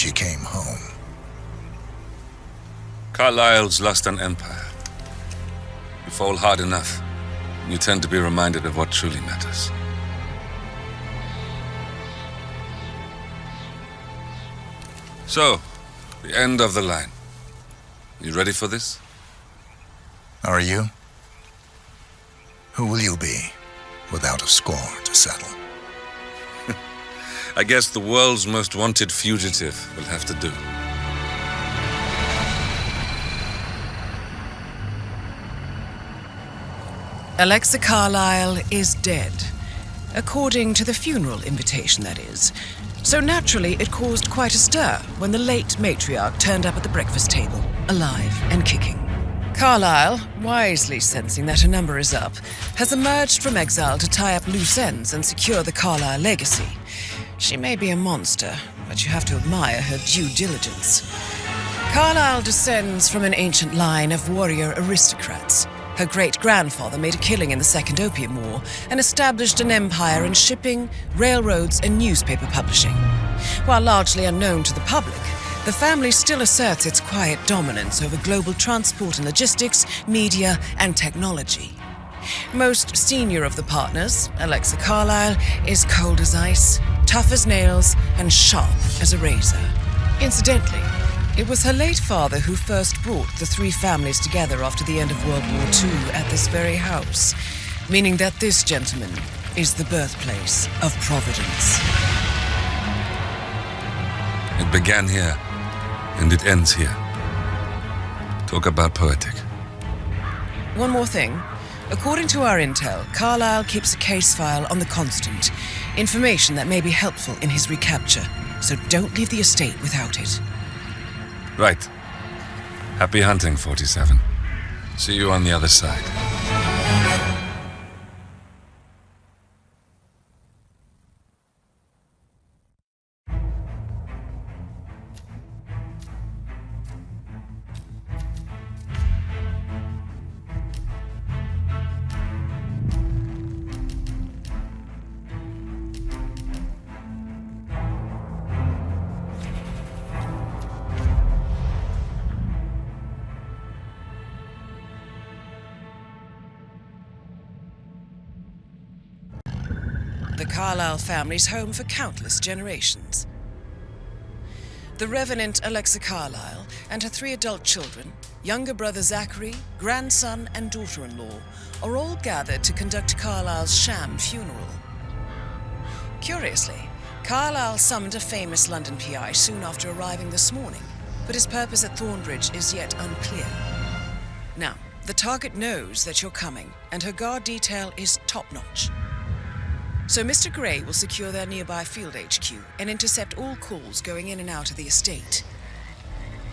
she came home. Carlyle's lost an empire. You fall hard enough, you tend to be reminded of what truly matters. So, the end of the line. You ready for this? Are you? Who will you be, without a score to settle? I guess the world's most wanted fugitive will have to do. Alexa Carlyle is dead. According to the funeral invitation, that is. So naturally, it caused quite a stir when the late matriarch turned up at the breakfast table, alive and kicking. Carlyle, wisely sensing that her number is up, has emerged from exile to tie up loose ends and secure the Carlyle legacy. She may be a monster, but you have to admire her due diligence. Carlyle descends from an ancient line of warrior aristocrats. Her great-grandfather made a killing in the Second Opium War and established an empire in shipping, railroads, and newspaper publishing. While largely unknown to the public, the family still asserts its quiet dominance over global transport and logistics, media, and technology. Most senior of the partners, Alexa Carlyle, is cold as ice, tough as nails, and sharp as a razor. Incidentally, it was her late father who first brought the three families together after the end of World War II at this very house, meaning that this gentleman is the birthplace of Providence. It began here, and it ends here. Talk about poetic. One more thing. According to our intel, Carlyle keeps a case file on the Constant, information that may be helpful in his recapture, so don't leave the estate without it. Right. Happy hunting, 47. See you on the other side. The Carlyle family's home for countless generations. The Revenant Alexa Carlyle and her 3 adult children, younger brother Zachary, grandson, and daughter-in-law, are all gathered to conduct Carlyle's sham funeral. Curiously, Carlyle summoned a famous London PI soon after arriving this morning, but his purpose at Thornbridge is yet unclear. Now, the target knows that you're coming, and her guard detail is top-notch. So Mr. Gray will secure their nearby field HQ and intercept all calls going in and out of the estate.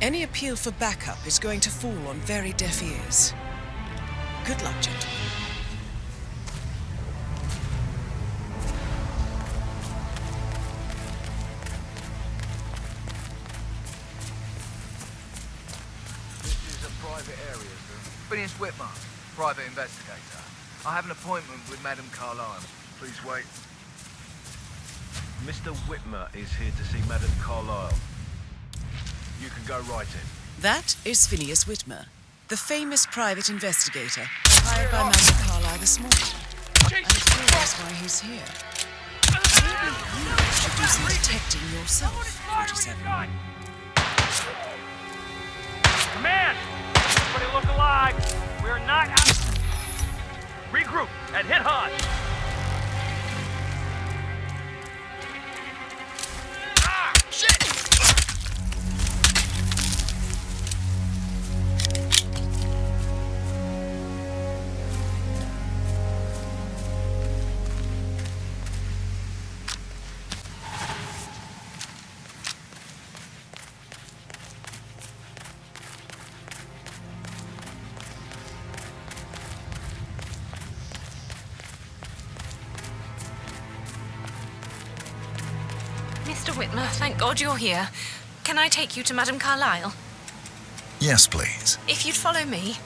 Any appeal for backup is going to fall on very deaf ears. Good luck, gentlemen. This is a private area, sir. PHOENIXXZ Whitmer, private investigator. I have an appointment with Madame Carlyle. Please wait. Mr. Whitmer is here to see Madame Carlyle. You can go right in. That is Phineas Whitmer, the famous private investigator hired by Madame Carlyle this morning. I'm curious why he's here. Maybe you should do some detecting yourself, 47. Command! Everybody look alive! We're not out. Regroup and hit hard! Ah! Shit! Mr. Whitmer, thank God you're here. Can I take you to Madame Carlyle? Yes, please. If you'd follow me.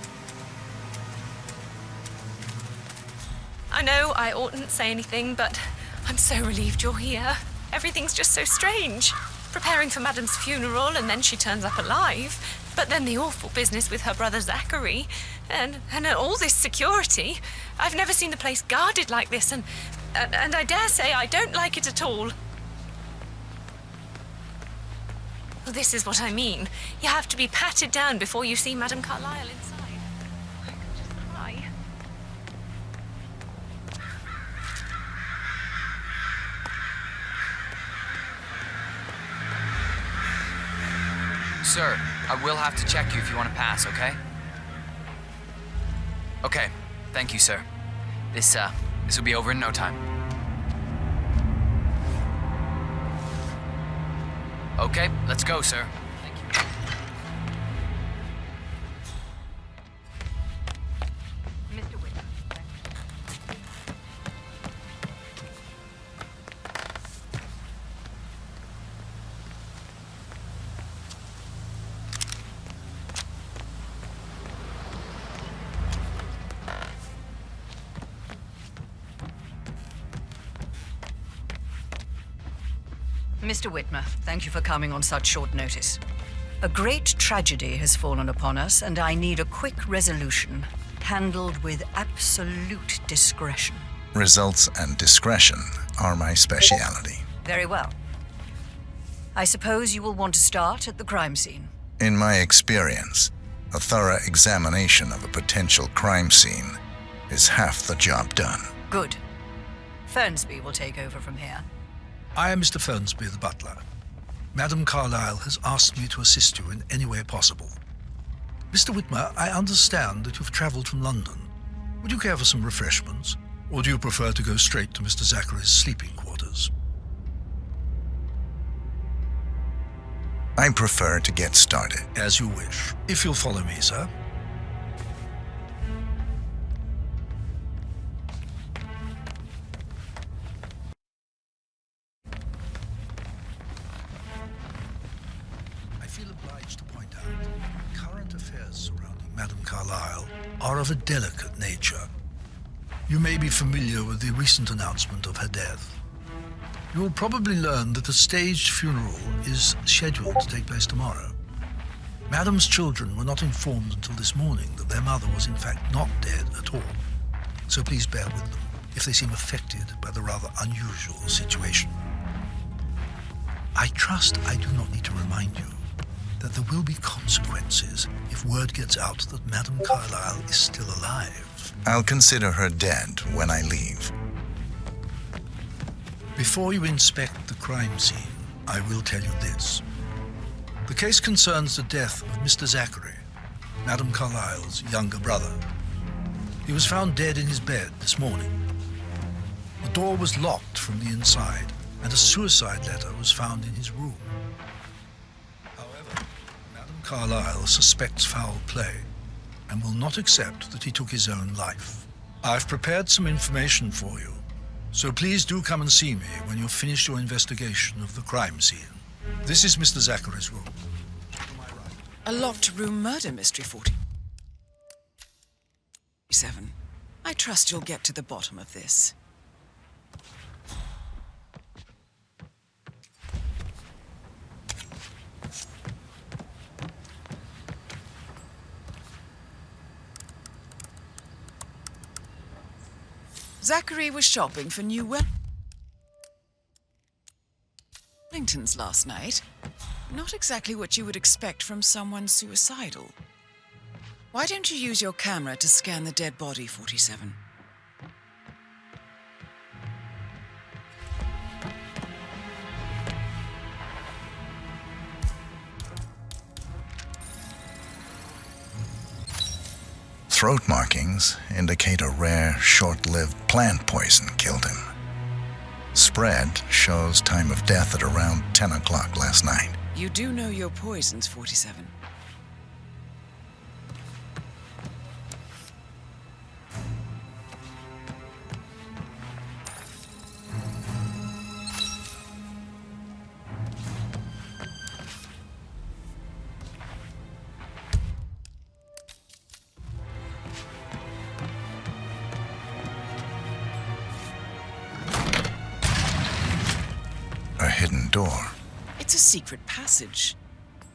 I know I oughtn't say anything, but I'm so relieved you're here. Everything's just so strange. preparing for Madam's funeral, and then she turns up alive. But then the awful business with her brother Zachary, and all this security. I've never seen the place guarded like this, and I dare say I don't like it at all. Well, this is what I mean. You have to be patted down before you see Madame Carlyle inside. I could just cry. Sir, I will have to check you if you want to pass, okay? Okay, thank you, sir. This will be over in no time. Okay, let's go, sir. Thank you. Mr. Whitman. Mr. Whitmer, thank you for coming on such short notice. A great tragedy has fallen upon us, and I need a quick resolution, handled with absolute discretion. Results and discretion are my speciality. Very well. I suppose you will want to start at the crime scene. In my experience, a thorough examination of a potential crime scene is half the job done. Good. Fernsby will take over from here. I am Mr. Fernsby, the butler. Madame Carlyle has asked me to assist you in any way possible. Mr. Whitmer, I understand that you've travelled from London. Would you care for some refreshments, or do you prefer to go straight to Mr. Zachary's sleeping quarters? I prefer to get started. As you wish. If you'll follow me, sir. I feel obliged to point out current affairs surrounding Madame Carlyle are of a delicate nature. You may be familiar with the recent announcement of her death. You will probably learn that a staged funeral is scheduled to take place tomorrow. Madame's children were not informed until this morning that their mother was in fact not dead at all. So please bear with them if they seem affected by the rather unusual situation. I trust I do not need to remind you that there will be consequences if word gets out that Madame Carlyle is still alive. I'll consider her dead when I leave. Before you inspect the crime scene, I will tell you this. The case concerns the death of Mr. Zachary, Madame Carlyle's younger brother. He was found dead in his bed this morning. The door was locked from the inside, and a suicide letter was found in his room. However, Madame Carlyle suspects foul play and will not accept that he took his own life. I've prepared some information for you, so please do come and see me when you've finished your investigation of the crime scene. This is Mr. Zachary's room. To my right. A locked room murder mystery 47. I trust you'll get to the bottom of this. Zachary was shopping for new Wellingtons last night. Not exactly what you would expect from someone suicidal. Why don't you use your camera to scan the dead body, 47? Throat markings indicate a rare, short-lived plant poison killed him. Spread shows time of death at around 10 o'clock last night. You do know your poisons, 47. A hidden door. It's a secret passage.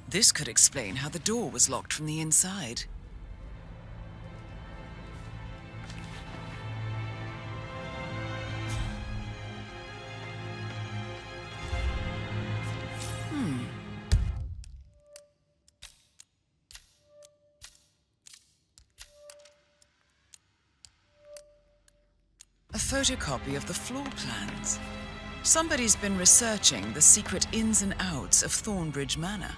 This could explain how the door was locked from the inside. A photocopy of the floor plans. Somebody's been researching the secret ins and outs of Thornbridge Manor.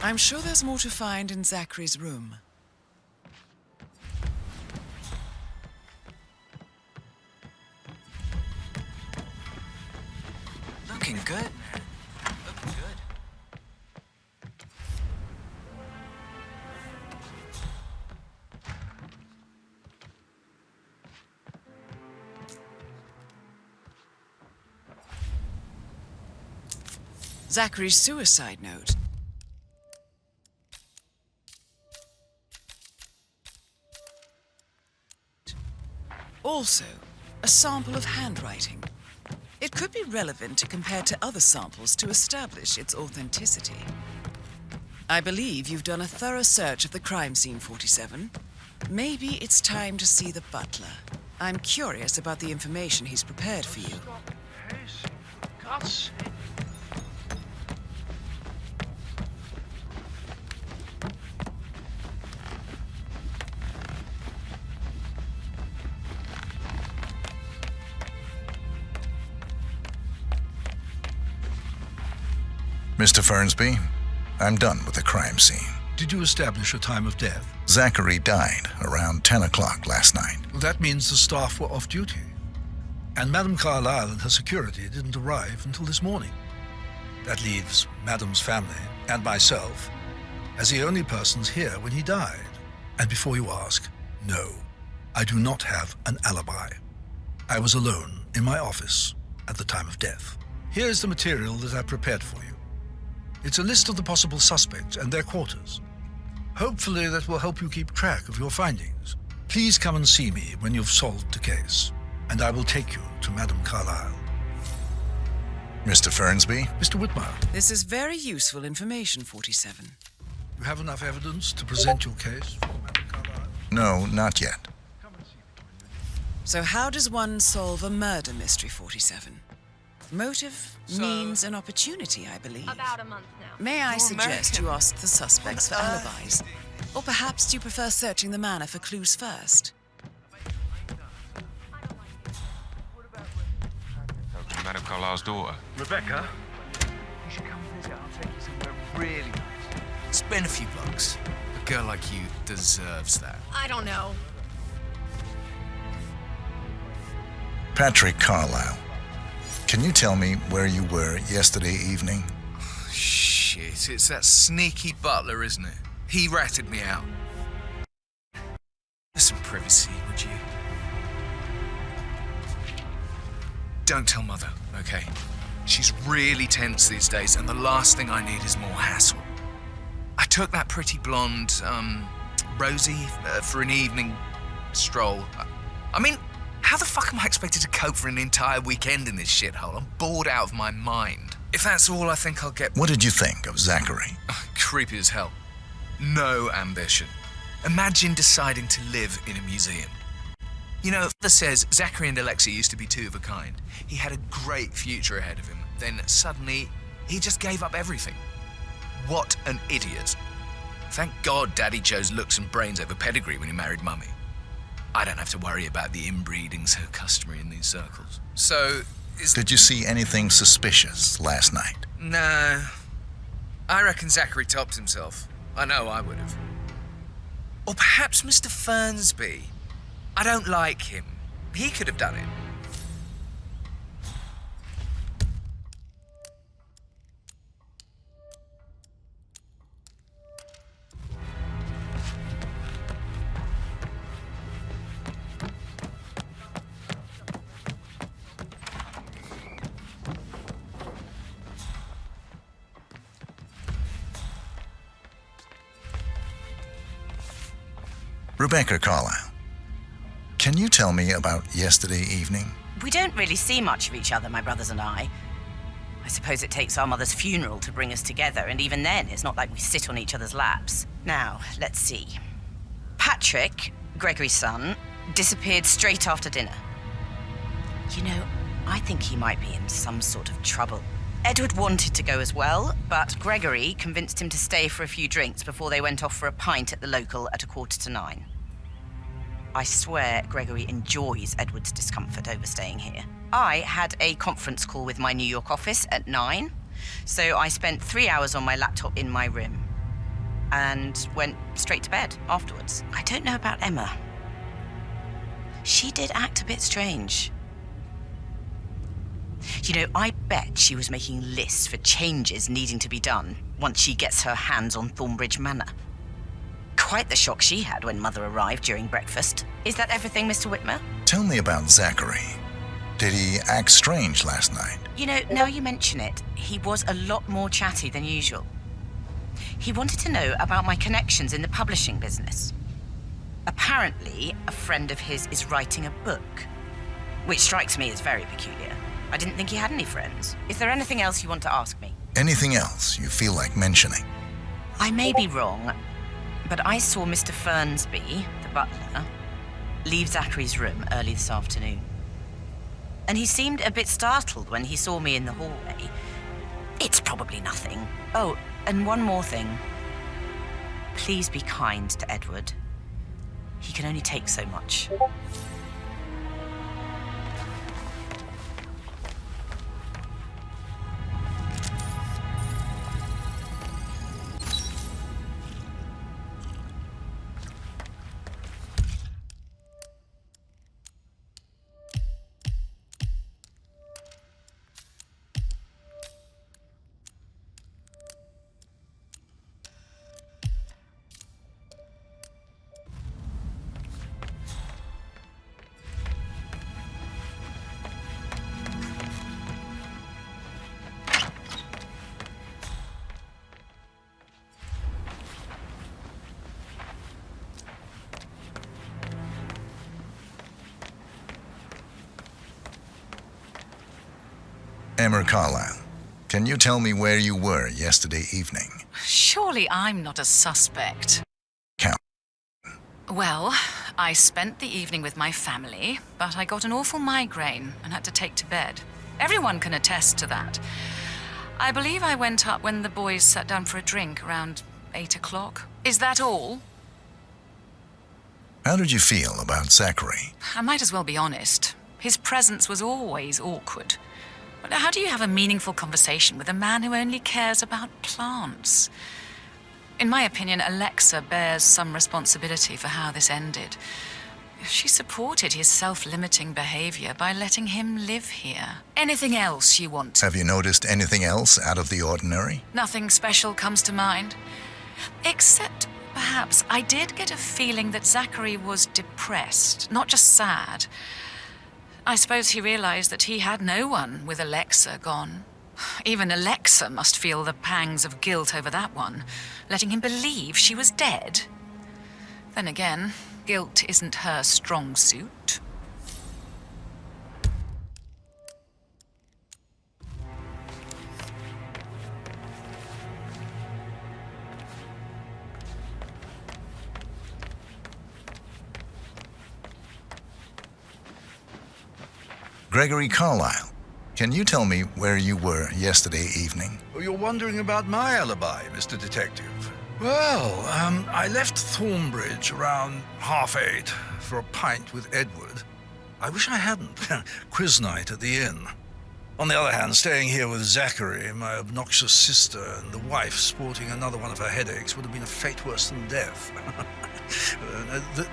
I'm sure there's more to find in Zachary's room. Looking good, man. Looking good. Zachary's suicide note. Also, a sample of handwriting. It could be relevant to compare to other samples to establish its authenticity. I believe you've done a thorough search of the crime scene, 47. Maybe it's time to see the butler. I'm curious about the information he's prepared for you. Mr. Fernsby, I'm done with the crime scene. Did you establish a time of death? Zachary died around 10 o'clock last night. Well, that means the staff were off duty. And Madame Carlyle and her security didn't arrive until this morning. That leaves Madame's family and myself as the only persons here when he died. And before you ask, no, I do not have an alibi. I was alone in my office at the time of death. Here is the material that I prepared for you. It's a list of the possible suspects and their quarters. Hopefully that will help you keep track of your findings. Please come and see me when you've solved the case, and I will take you to Madame Carlyle. Mr. Fernsby? Mr. Whitmer, This is very useful information, 47. you have enough evidence to present your case for Madame Carlyle? No, not yet. So how does one solve a murder mystery, 47? Motive, means, and opportunity, I believe. About a month now. May I suggest American. you ask the suspects for alibis? Or perhaps do you prefer searching the manor for clues first? Madame Carlyle's daughter. Rebecca? You should come visit. I'll take you somewhere really nice. Spin a few blocks. A girl like you deserves that. I don't know. Patrick Carlyle, can you tell me where you were yesterday evening? Shit, it's that sneaky butler, isn't it? He ratted me out. Some privacy, would you? Don't tell Mother, okay? She's really tense these days, and the last thing I need is more hassle. I took that pretty blonde, Rosie, for an evening stroll. I mean, how the fuck am I expected to cope for an entire weekend in this shithole? I'm bored out of my mind. If that's all, I think I'll get... What did you think of Zachary? Creepy as hell. No ambition. Imagine deciding to live in a museum. You know, Father says Zachary and Alexia used to be two of a kind. He had a great future ahead of him. Then suddenly, he just gave up everything. What an idiot. Thank God Daddy chose looks and brains over pedigree when he married Mummy. I don't have to worry about the inbreeding so customary in these circles. So, Did you see anything suspicious last night? No. I reckon Zachary topped himself. I know I would have. Or perhaps Mr. Fernsby. I don't like him. He could have done it. Rebecca Carlyle, can you tell me about yesterday evening? We don't really see much of each other, my brothers and I. I suppose it takes our mother's funeral to bring us together, and even then, it's not like we sit on each other's laps. Now, let's see. Patrick, Gregory's son, disappeared straight after dinner. You know, I think he might be in some sort of trouble. Edward wanted to go as well, but Gregory convinced him to stay for a few drinks before they went off for a pint at the local at 9:15. I swear Gregory enjoys Edward's discomfort overstaying here. I had a conference call with my New York office at 9, so I spent 3 hours on my laptop in my room and went straight to bed afterwards. I don't know about Emma. She did act a bit strange. You know, I bet she was making lists for changes needing to be done once she gets her hands on Thornbridge Manor. Quite the shock she had when Mother arrived during breakfast. Is that everything, Mr. Whitmer? Tell me about Zachary. Did he act strange last night? You know, now you mention it, he was a lot more chatty than usual. He wanted to know about my connections in the publishing business. Apparently, a friend of his is writing a book, which strikes me as very peculiar. I didn't think he had any friends. Is there anything else you want to ask me? Anything else you feel like mentioning? I may be wrong, but I saw Mr. Fernsby, the butler, leave Zachary's room early this afternoon. And he seemed a bit startled when he saw me in the hallway. It's probably nothing. Oh, and one more thing. Please be kind to Edward. He can only take so much. Emma Carlyle, can you tell me where you were yesterday evening? Surely I'm not a suspect. Count. Well, I spent the evening with my family, but I got an awful migraine and had to take to bed. Everyone can attest to that. I believe I went up when the boys sat down for a drink around 8 o'clock. Is that all? How did you feel about Zachary? I might as well be honest. His presence was always awkward. But how do you have a meaningful conversation with a man who only cares about plants? In my opinion, Alexa bears some responsibility for how this ended. She supported his self-limiting behavior by letting him live here. Anything else you want? Have you noticed anything else out of the ordinary? Nothing special comes to mind. Except, perhaps, I did get a feeling that Zachary was depressed, not just sad. I suppose he realized that he had no one with Alexa gone. Even Alexa must feel the pangs of guilt over that one, letting him believe she was dead. Then again, guilt isn't her strong suit. Gregory Carlyle, can you tell me where you were yesterday evening? Oh, you're wondering about my alibi, Mr. Detective. Well, I left Thornbridge around 8:30 for a pint with Edward. I wish I hadn't. Quiz night at the inn. On the other hand, staying here with Zachary, my obnoxious sister, and the wife sporting another one of her headaches would have been a fate worse than death.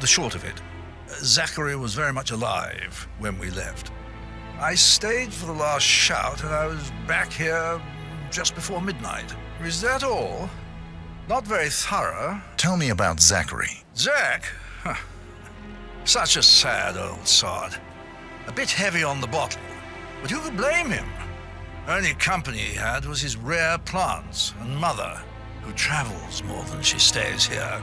The short of it, Zachary was very much alive when we left. I stayed for the last shout, and I was back here just before midnight. Is that all? Not very thorough. Tell me about Zachary. Zach? Huh. Such a sad old sod. A bit heavy on the bottle, but who could blame him? Only company he had was his rare plants and mother, who travels more than she stays here.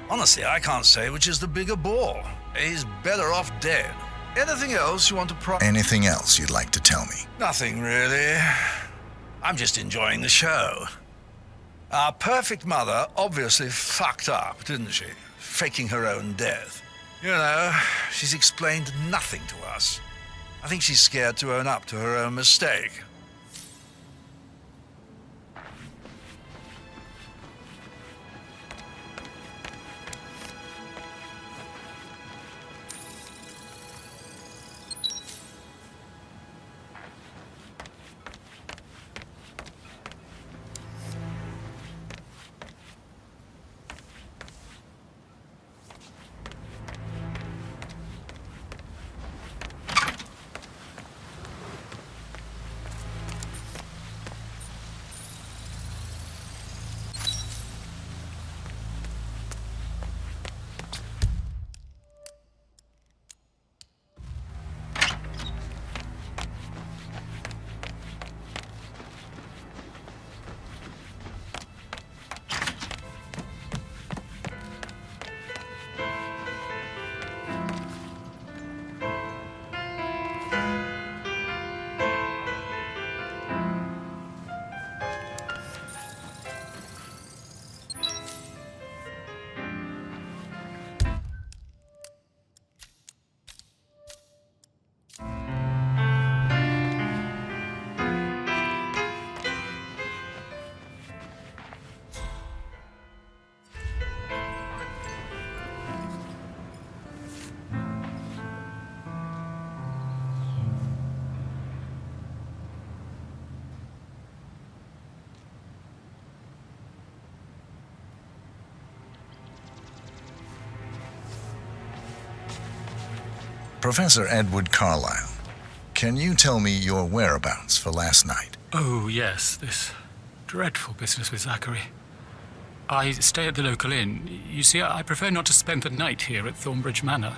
Honestly, I can't say which is the bigger bore. He's better off dead. Anything else you want to Anything else you'd like to tell me? Nothing, really. I'm just enjoying the show. Our perfect mother obviously fucked up, didn't she? Faking her own death. You know, she's explained nothing to us. I think she's scared to own up to her own mistake. Professor Edward Carlyle, can you tell me your whereabouts for last night? Oh, yes, this dreadful business with Zachary. I stay at the local inn. You see, I prefer not to spend the night here at Thornbridge Manor.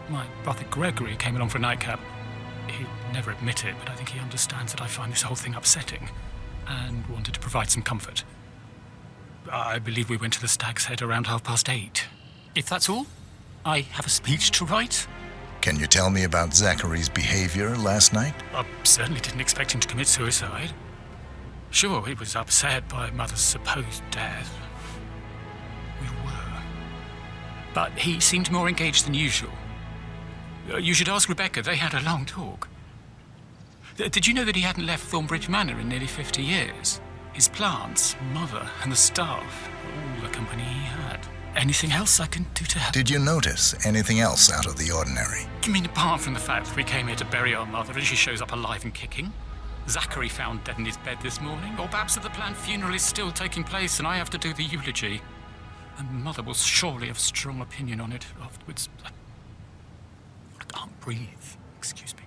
My brother Gregory came along for a nightcap. He'd never admit it, but I think he understands that I find this whole thing upsetting and wanted to provide some comfort. I believe we went to the Stag's Head around 8:30. If that's all, I have a speech to write. Can you tell me about Zachary's behavior last night? I certainly didn't expect him to commit suicide. Sure, he was upset by Mother's supposed death. We were. But he seemed more engaged than usual. You should ask Rebecca. They had a long talk. Did you know that he hadn't left Thornbridge Manor in nearly 50 years? His plants, Mother, and the staff, all the company he had. Anything else I can do to help? Did you notice anything else out of the ordinary? You mean apart from the fact that we came here to bury our mother and she shows up alive and kicking? Zachary found dead in his bed this morning? Or perhaps that the planned funeral is still taking place and I have to do the eulogy? And Mother will surely have a strong opinion on it afterwards. I can't breathe. Excuse me.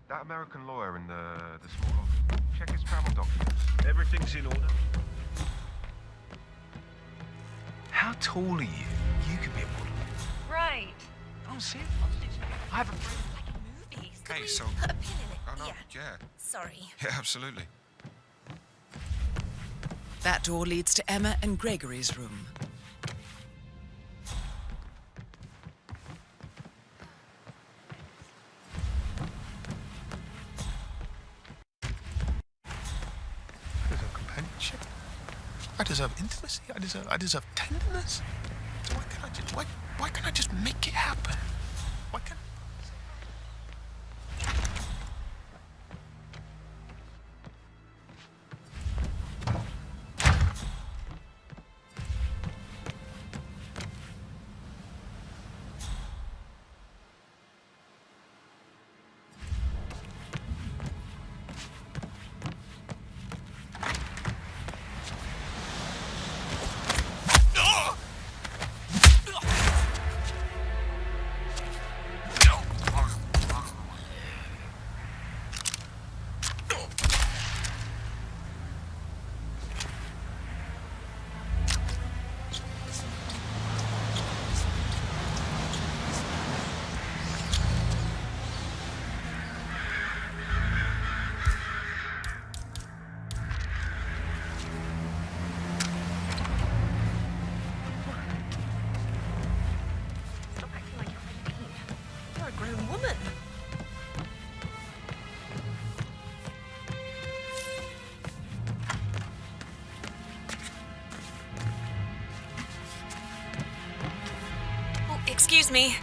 That American lawyer in the small office, check his travel documents. Everything's in order. How tall are you? You could be a model. Right. Oh, see? I have a... Movies. Hey, so... Put a pin in it. Oh, no, yeah. Sorry. Yeah, absolutely. That door leads to Emma and Gregory's room. I deserve intimacy. I deserve tenderness. So why can't I just make it happen? Why can't... Excuse me.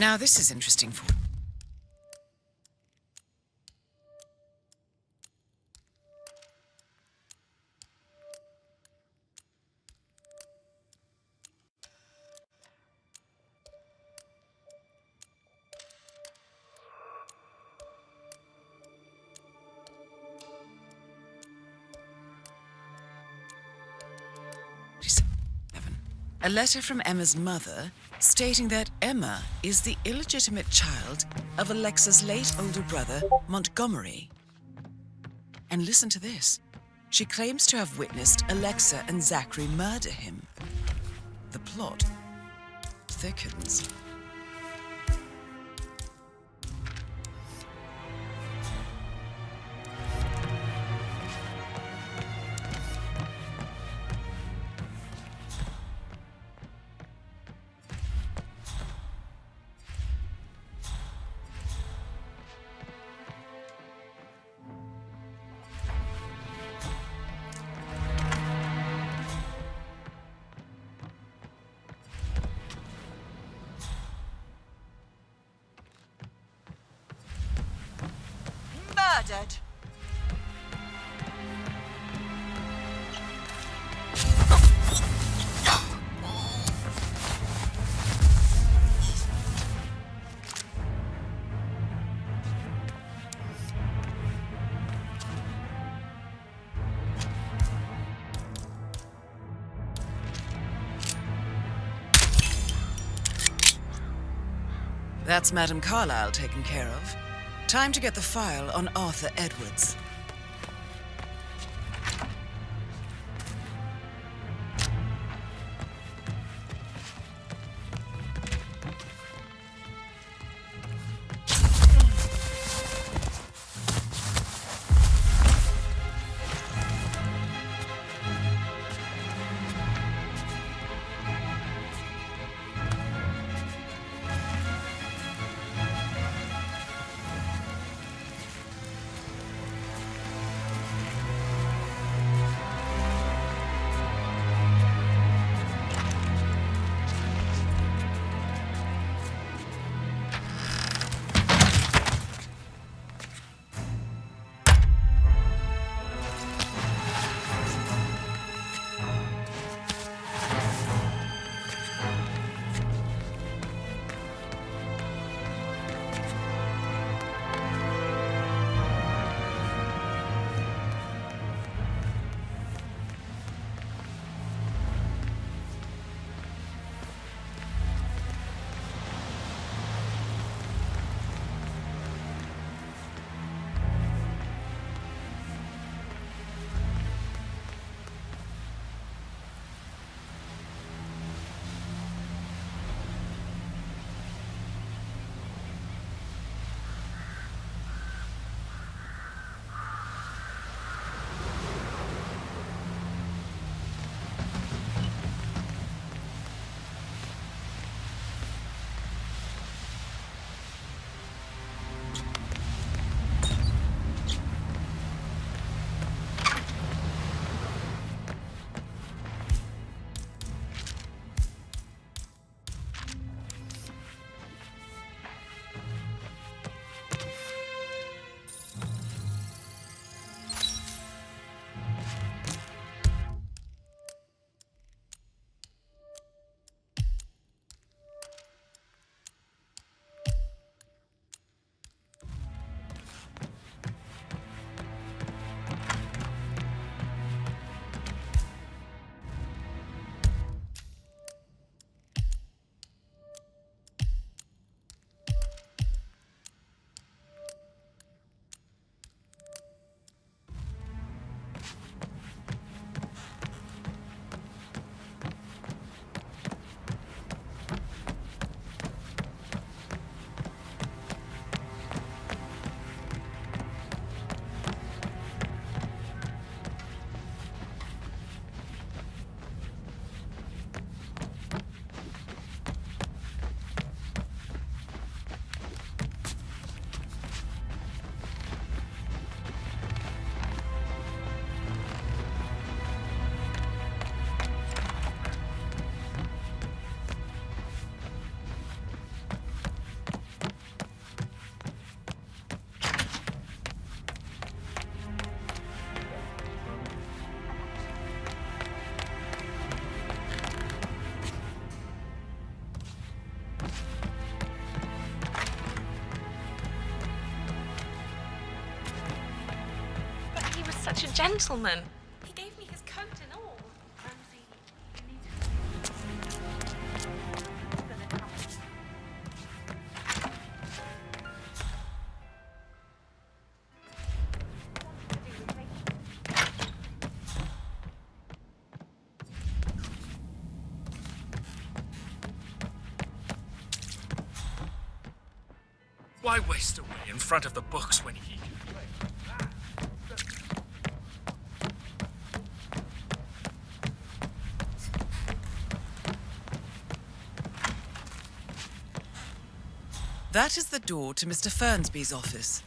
Now this is interesting for... A letter from Emma's mother stating that Emma is the illegitimate child of Alexa's late older brother, Montgomery. And listen to this. She claims to have witnessed Alexa and Zachary murder him. The plot thickens. Murdered. That's Madame Carlyle taken care of. Time to get the file on Arthur Edwards. gentleman. He gave me his coat and all. Why waste away in front of the books when he... That is the door to Mr. Fernsby's office.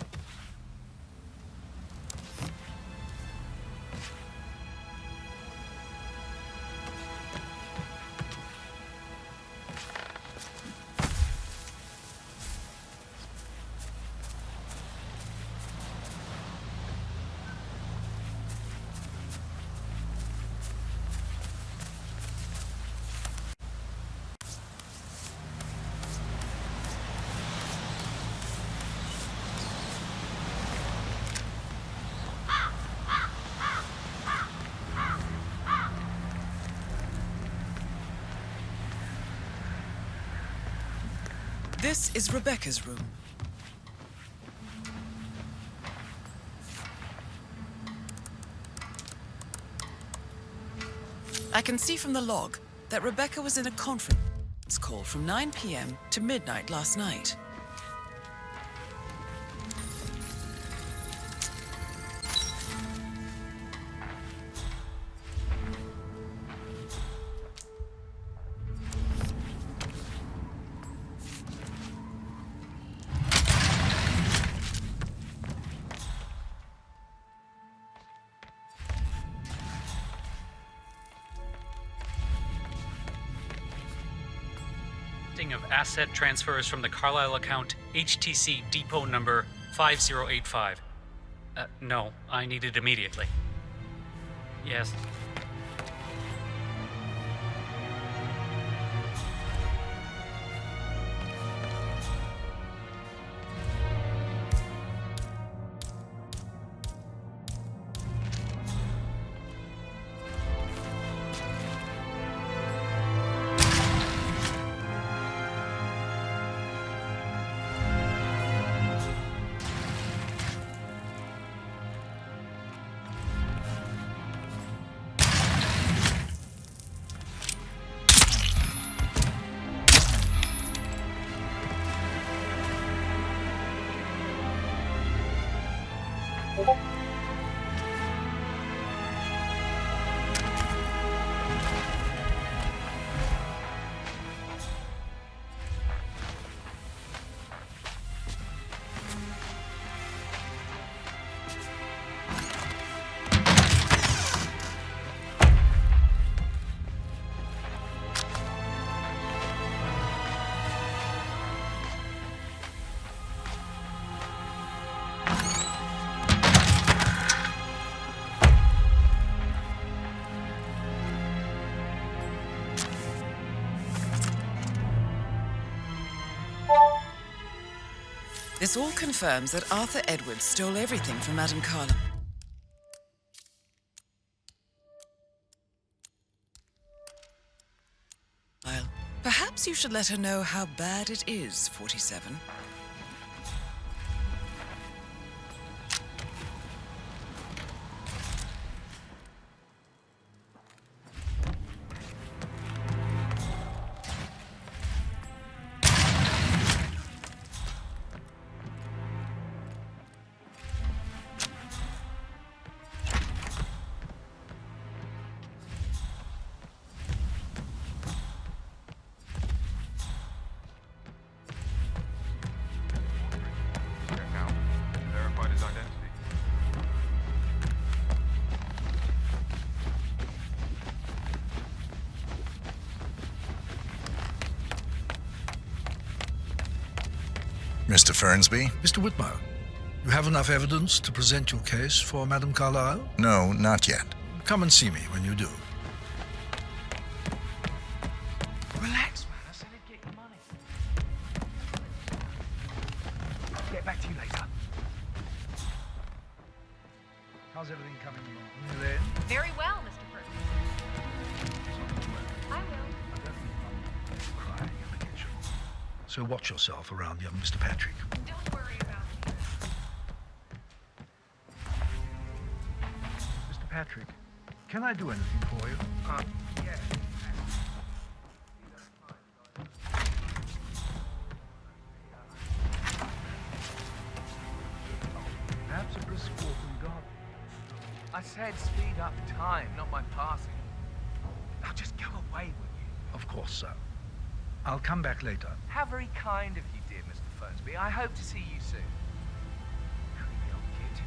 This is Rebecca's room. I can see from the log that Rebecca was in a conference call from 9 p.m. to midnight last night. Of asset transfers from the Carlisle account HTC depot number 5085. No, I need it immediately. Yes. This all confirms that Arthur Edwards stole everything from Madame Carla. Perhaps you should let her know how bad it is, 47. Mr. Fernsby? Mr. Whitmer, you have enough evidence to present your case for Madame Carlisle? No, not yet. Come and see me when you do. Relax, man. I said I'd get your money. Get back to you later. How's everything coming along, Elaine? Very well, Mr. Ferguson. I will. Crying in the kitchen. So watch yourself around young Mr. Patrick. Don't worry about me. Mr. Patrick, can I do anything for you? Yeah. Perhaps a brisk walk in the garden. I said speed up time, not my passing. Now just go away, will you? Of course, sir. I'll come back later. How very kind of you, dear Mr. Fernsby. I hope to see you soon. Creepy old kid.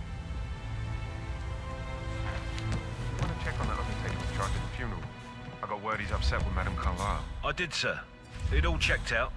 You want to check on that other taking his charge at the funeral? I got word he's upset with Madame Carlyle. I did, sir. It all checked out.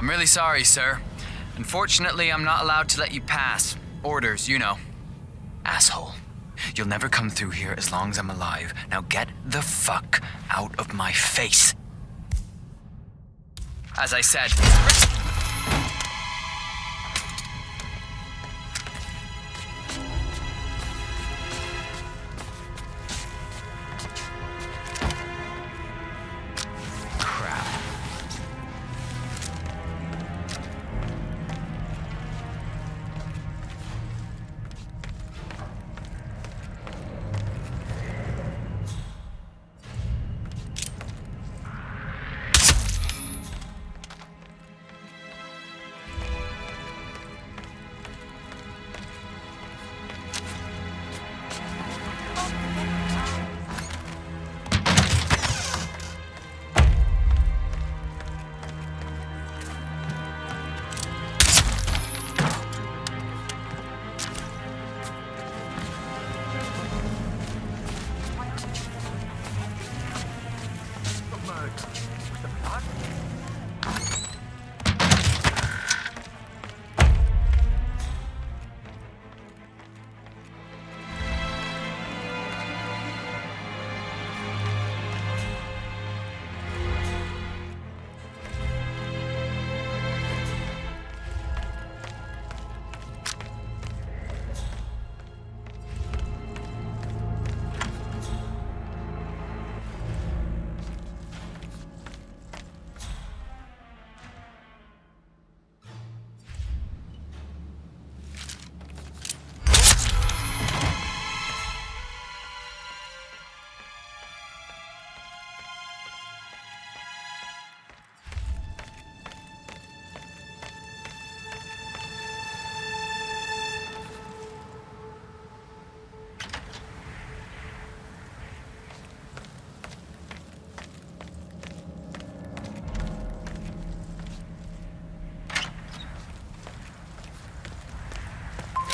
I'm really sorry, sir. Unfortunately, I'm not allowed to let you pass. Orders, you know. Asshole. You'll never come through here as long as I'm alive. Now get the fuck out of my face. As I said...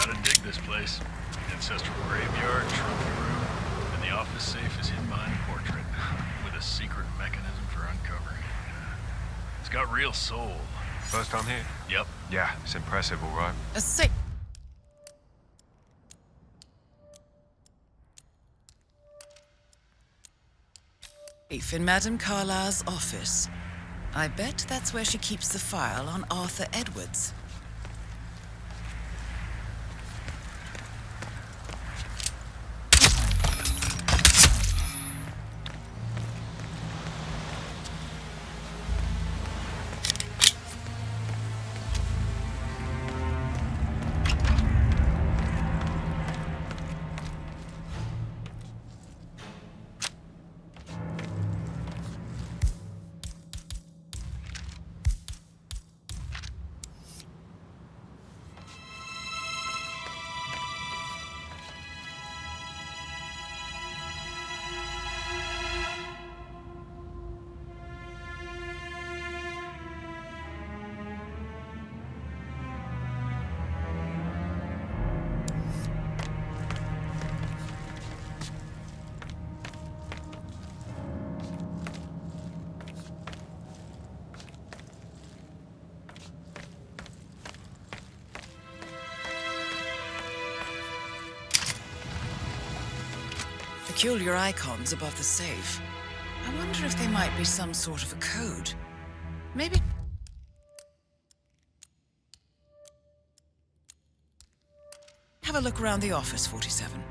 Gotta dig this place. Ancestral graveyard, trophy room, and the office safe is hidden behind a portrait, with a secret mechanism for uncovering it. It's got real soul. First time here? Yep. Yeah, it's impressive, all right. A safe in Madame Carlyle's office. I bet that's where she keeps the file on Arthur Edwards. peculiar icons above the safe. I wonder if they might be some sort of a code. Maybe... Have a look around the office, 47.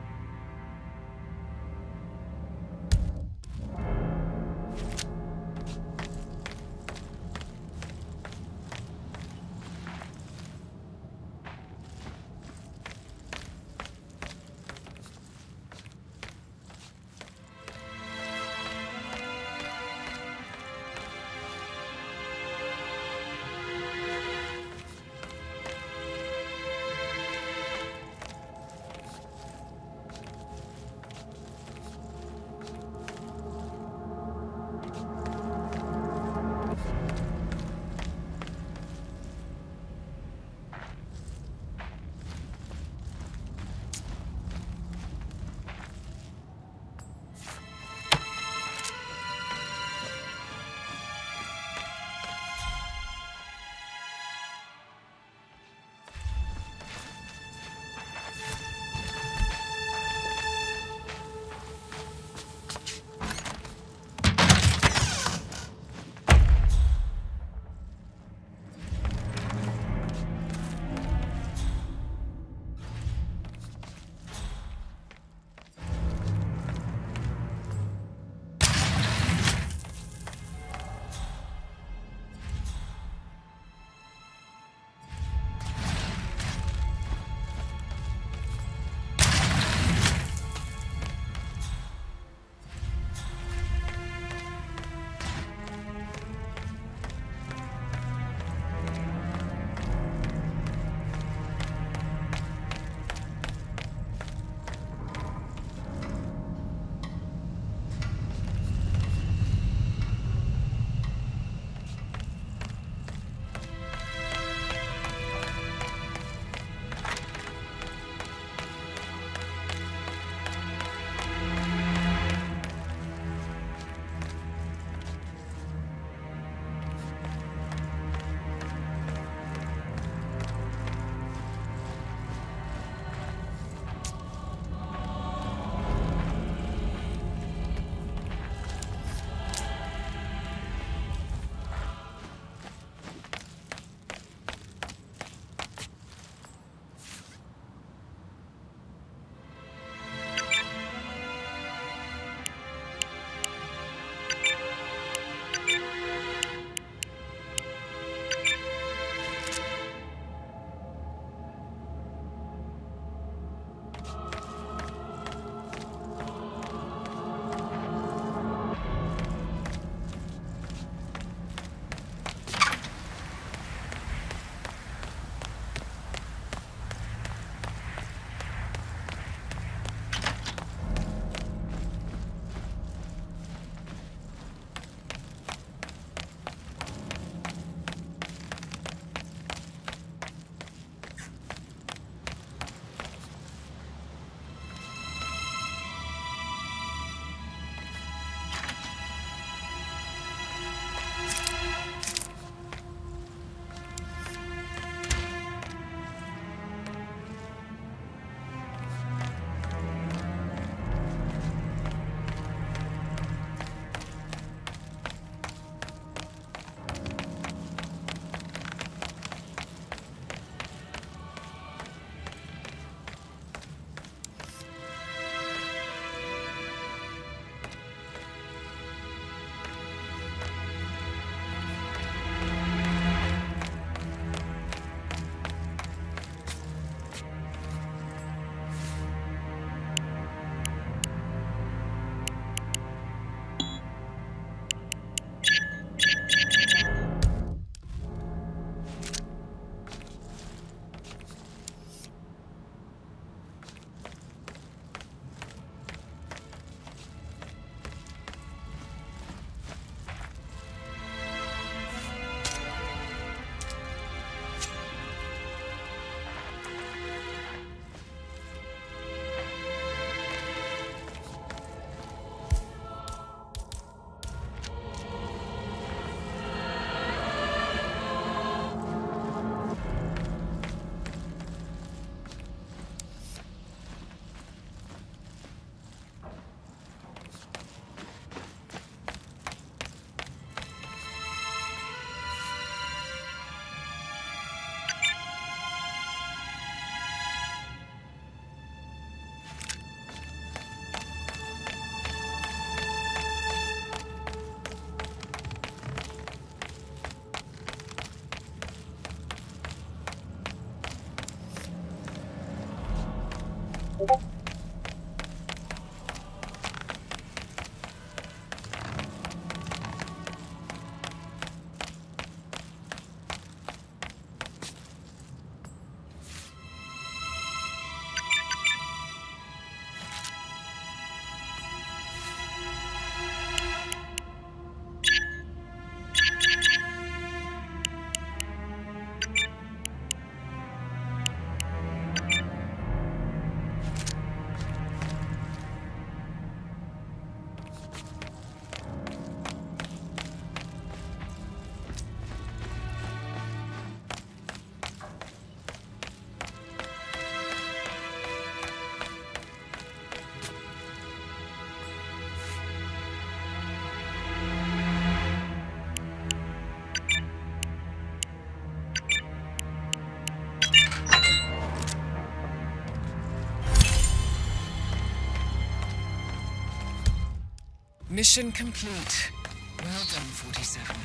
Mission complete. Well done, 47.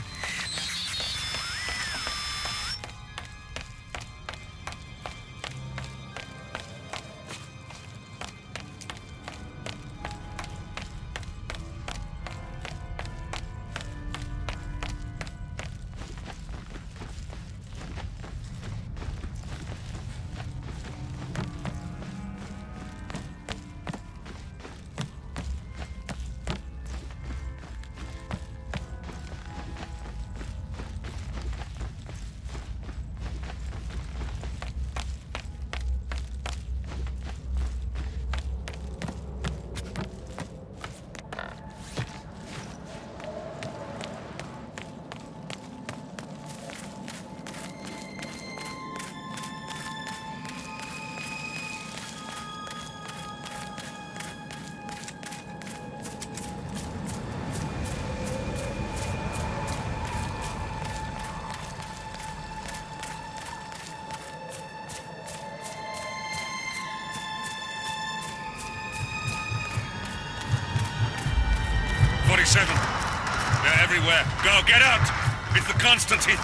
They're everywhere. Go, get out! It's the Constantine.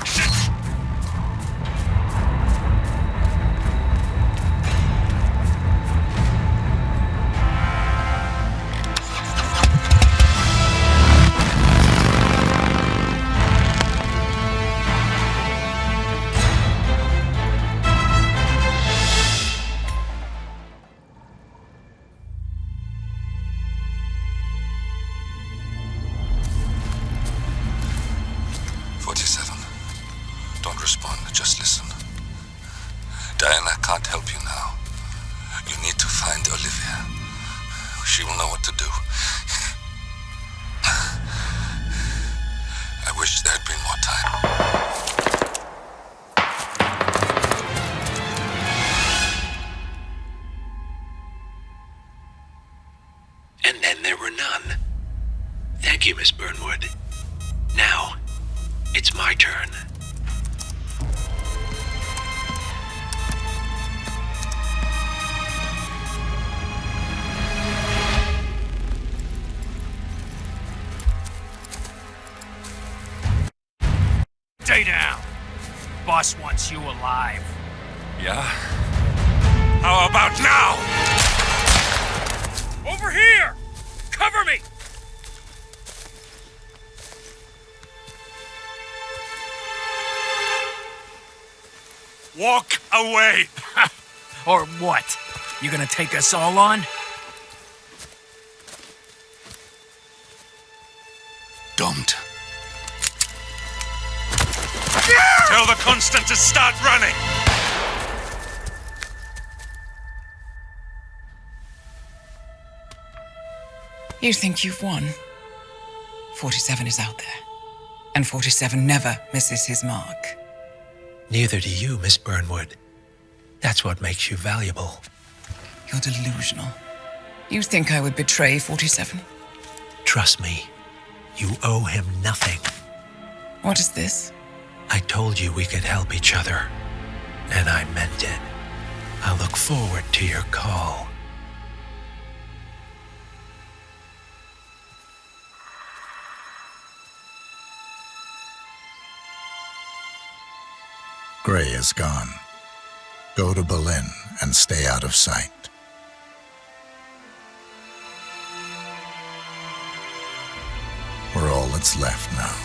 Shit! Stay down. Boss wants you alive. Yeah? How about now? Over here! Cover me! Walk away! Or what? You gonna take us all on? Don't. Tell the Constant to start running! You think you've won? 47 is out there. And 47 never misses his mark. Neither do you, Miss Burnwood. That's what makes you valuable. You're delusional. You think I would betray 47? Trust me, you owe him nothing. What is this? I told you we could help each other, and I meant it. I look forward to your call. Gray is gone. Go to Berlin and stay out of sight. bullets left now.